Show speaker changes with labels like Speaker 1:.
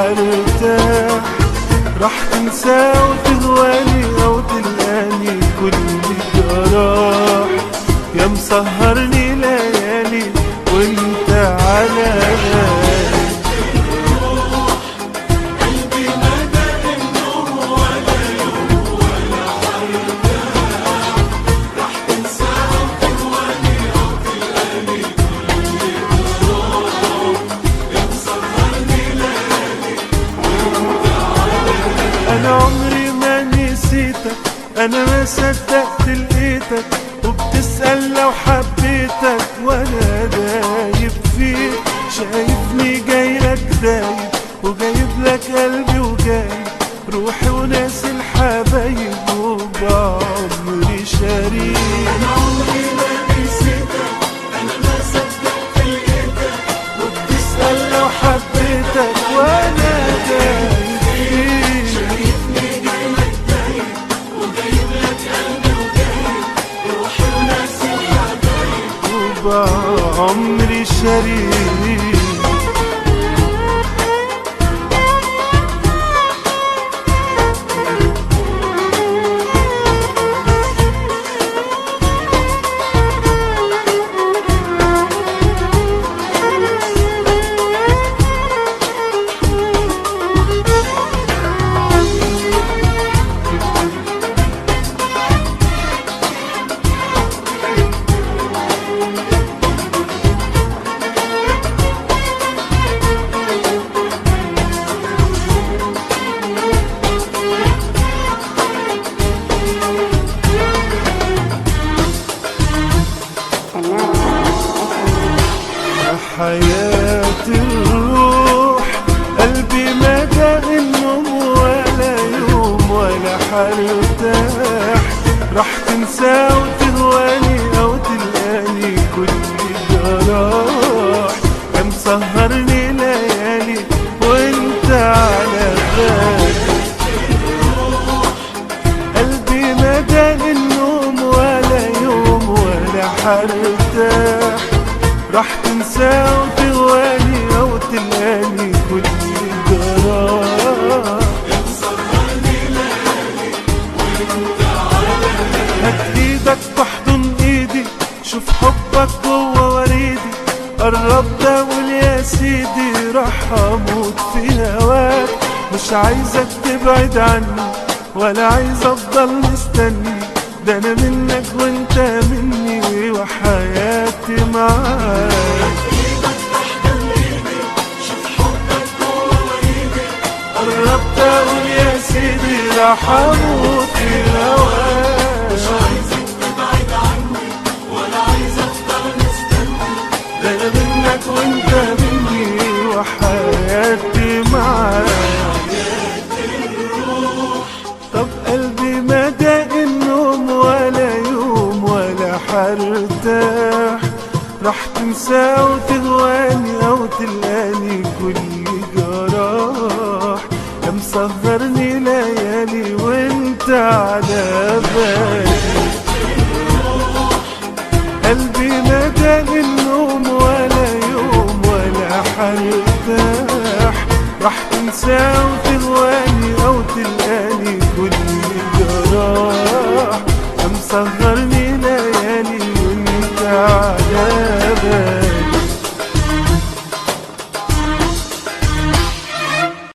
Speaker 1: حرتاح. راح تنسى وتهواني أو تلقاني كل جراح. يا مسهرني ليالي وانت على بالي. أنا عمري ما نسيتك، أنا ما صدقت لقيتك، وبتسأل لو حبيتك وأنا دايب فيك. شايفني جايلك دايب وجايب لك قلبي وجايب روحي وناس الحبايب وبعمري شريك.
Speaker 2: أنا عمري ما نسيتك، أنا ما صدقت لقيتك،
Speaker 1: وبتسأل لو حبيتك وأنا دايب فيك.
Speaker 2: شايفني جايلك دايب وجايب لك قلبي وجايب روحي وناس الحبايب
Speaker 1: وبعمري شريك. حياة الروح قلبي ما داق النوم ولا يوم ولا حرتاح. راح تنسى وتهواني أو تلقاني كل جراح. يا مسهرني ليالي وانت على بالي. قلبي ما داق النوم ولا يوم ولا حرتاح. راح تنسى وتهواني أو تلقاني كل جراح. هات ايدك تحضن ايدي، شوف حبك جوه وريدي. قرب داول يا سيدي، راح اموت في هواك. مش عايزك تبعد عني ولا عايز افضل مستني، ده انا منك وانت مني وحياتي معاك. قربت اقول يا سيدي راح اموت في هواك.
Speaker 2: مش عايزك تبعد عني ولا عايز افضل مستني،
Speaker 1: ده انا منك وانت مني وحياتي معاك. طب قلبي ما داق النوم ولا يوم ولا حرتاح. راح تنسى وتهواني أو تلقاني كل جراح. يا مسهرني ليالي وانت على بالي. قلبي ما داق النوم ولا يوم ولا حرتاح. راح تنسى وتهواني أو تلقاني كل جراح. يا مسهرني ليالي وانت على بالي.